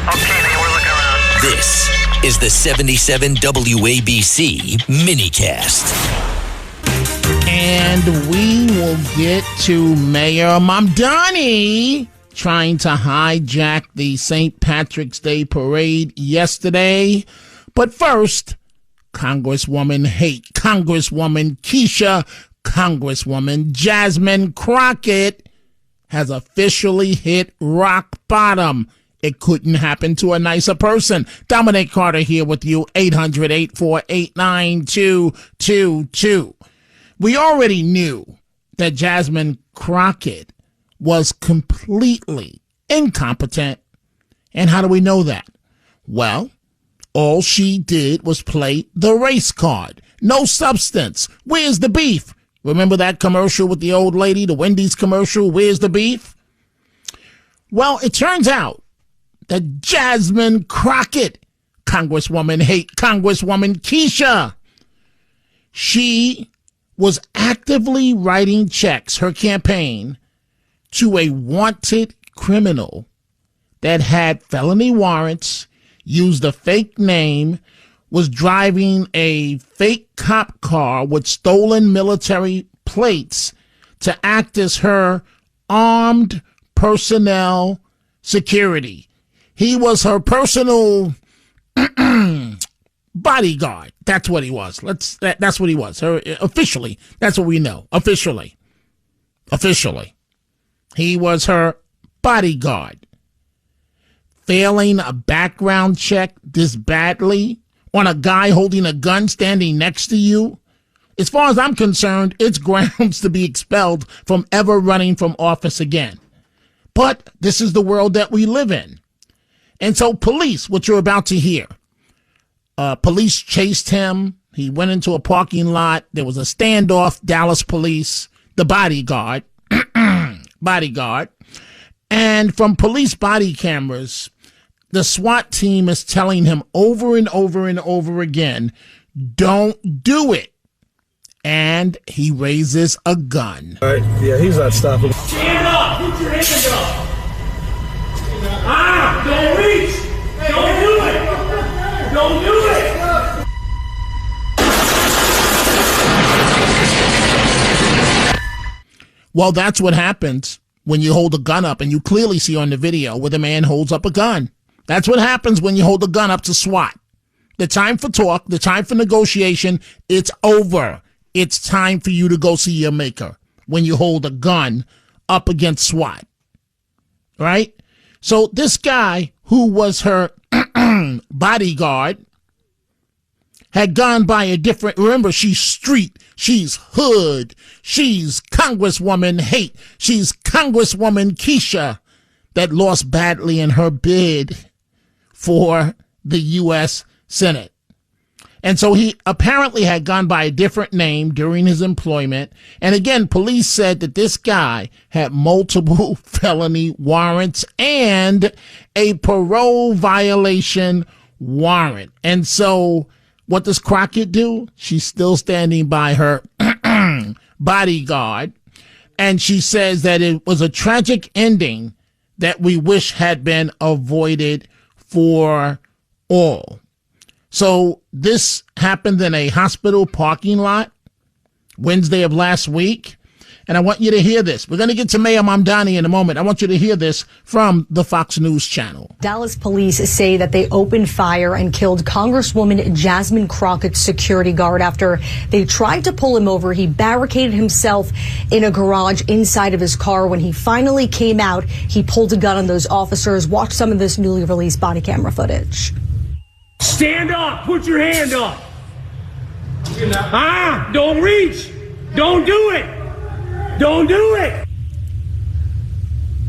Okay, man, we're looking around. This is the 77 WABC minicast. And we will get to Mayor Mamdani trying to hijack the St. Patrick's Day parade yesterday. But first, Congresswoman Hate, Congresswoman Keisha, Congresswoman Jasmine Crockett has officially hit rock bottom. It couldn't happen to a nicer person. Dominic Carter here with you, 800-848-9222. We already knew that Jasmine Crockett was completely incompetent. And how do we know that? Well, all she did was play the race card. No substance. Where's the beef? Remember that commercial with the old lady, the Wendy's commercial, where's the beef? Well, it turns out that Jasmine Crockett, Congresswoman Hate, Congresswoman Keisha, she was actively writing checks, her campaign, to a wanted criminal that had felony warrants, used a fake name, was driving a fake cop car with stolen military plates to act as her armed personnel security. He was her personal bodyguard. That's what he was. That's what he was. Officially, that's what we know. Officially. He was her bodyguard. Failing a background check this badly on a guy holding a gun standing next to you, as far as I'm concerned, it's grounds to be expelled from ever running from office again. But this is the world that we live in. And so police, what you're about to hear, police chased him. He went into a parking lot. There was a standoff. Dallas police, the bodyguard, and from police body cameras, the SWAT team is telling him over and over and over again, don't do it. And he raises a gun. All right, yeah, he's not stopping. Stand up! Put your hands up! Don't reach! Don't do it! Don't do it! Well, that's what happens when you hold a gun up, and you clearly see on the video where the man holds up a gun. That's what happens when you hold a gun up to SWAT. The time for talk, the time for negotiation, it's over. It's time for you to go see your maker when you hold a gun up against SWAT. Right? So this guy who was her bodyguard had gone by a different, remember, she's street, she's hood, she's Congresswoman Hate, she's Congresswoman Keisha that lost badly in her bid for the U.S. Senate. And so he apparently had gone by a different name during his employment. And again, police said that this guy had multiple felony warrants and a parole violation warrant. And so what does Crockett do? She's still standing by her bodyguard. And she says that it was a tragic ending that we wish had been avoided for all. So this happened in a hospital parking lot Wednesday of last week. And I want you to hear this. We're going to get to Mayor Mamdani in a moment. I want you to hear this from the Fox News channel. Dallas police say that they opened fire and killed Congresswoman Jasmine Crockett's security guard after they tried to pull him over. He barricaded himself in a garage inside of his car. When he finally came out, he pulled a gun on those officers. Watch some of this newly released body camera footage. Stand up! Put your hand up! Don't reach! Don't do it! Don't do it!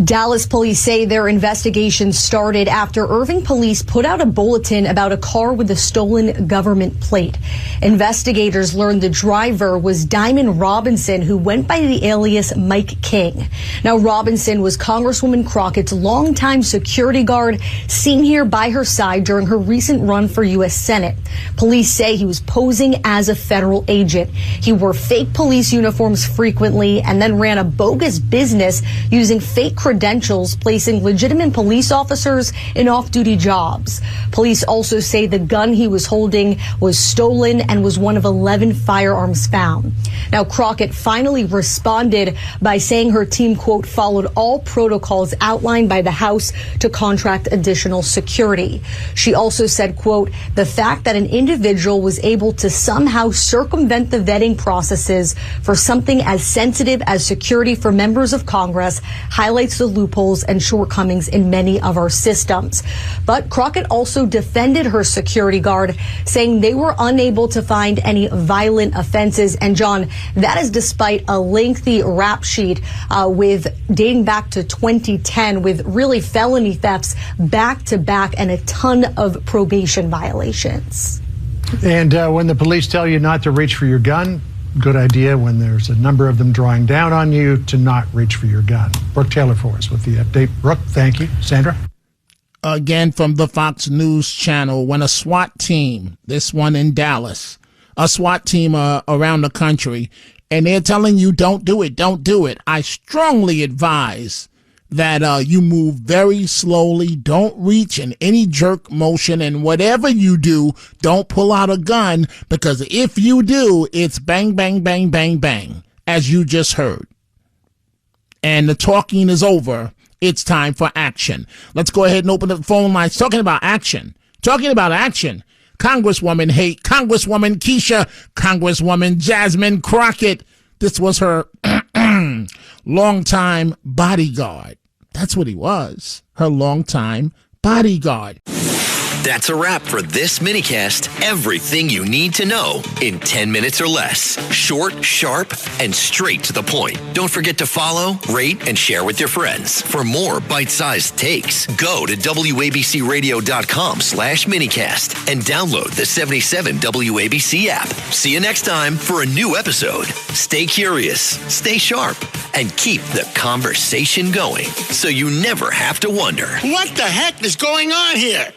Dallas police say their investigation started after Irving police put out a bulletin about a car with a stolen government plate. Investigators learned the driver was Diamond Robinson, who went by the alias Mike King. Now, Robinson was Congresswoman Crockett's longtime security guard, seen here by her side during her recent run for U.S. Senate. Police say he was posing as a federal agent. He wore fake police uniforms frequently and then ran a bogus business using fake credentials credentials, placing legitimate police officers in off-duty jobs. Police also say the gun he was holding was stolen and was one of 11 firearms found. Now, Crockett finally responded by saying her team, quote, followed all protocols outlined by the House to contract additional security. She also said, quote, the fact that an individual was able to somehow circumvent the vetting processes for something as sensitive as security for members of Congress highlights the loopholes and shortcomings in many of our systems. But Crockett also defended her security guard, saying they were unable to find any violent offenses. And John, that is despite a lengthy rap sheet with dating back to 2010 with really felony thefts back to back and a ton of probation violations. And when the police tell you not to reach for your gun, good idea when there's a number of them drawing down on you to not reach for your gun. Brooke Taylor for us with the update. Brooke, thank you. Sandra? Again from the Fox News channel, when a SWAT team, this one in Dallas, a SWAT team around the country, and they're telling you don't do it, don't do it. I strongly advise that you move very slowly, don't reach in any jerk motion, and whatever you do, don't pull out a gun, because if you do, it's bang, bang, bang, bang, bang, as you just heard. And the talking is over. It's time for action. Let's go ahead and open up the phone lines. Talking about action. Congresswoman Keisha, Congresswoman Jasmine Crockett. This was her longtime bodyguard. That's what he was, her longtime bodyguard. That's a wrap for this minicast. Everything you need to know in 10 minutes or less. Short, sharp, and straight to the point. Don't forget to follow, rate, and share with your friends. For more bite-sized takes, go to WABCRadio.com/minicast and download the 77 WABC app. See you next time for a new episode. Stay curious, stay sharp, and keep the conversation going so you never have to wonder. What the heck is going on here?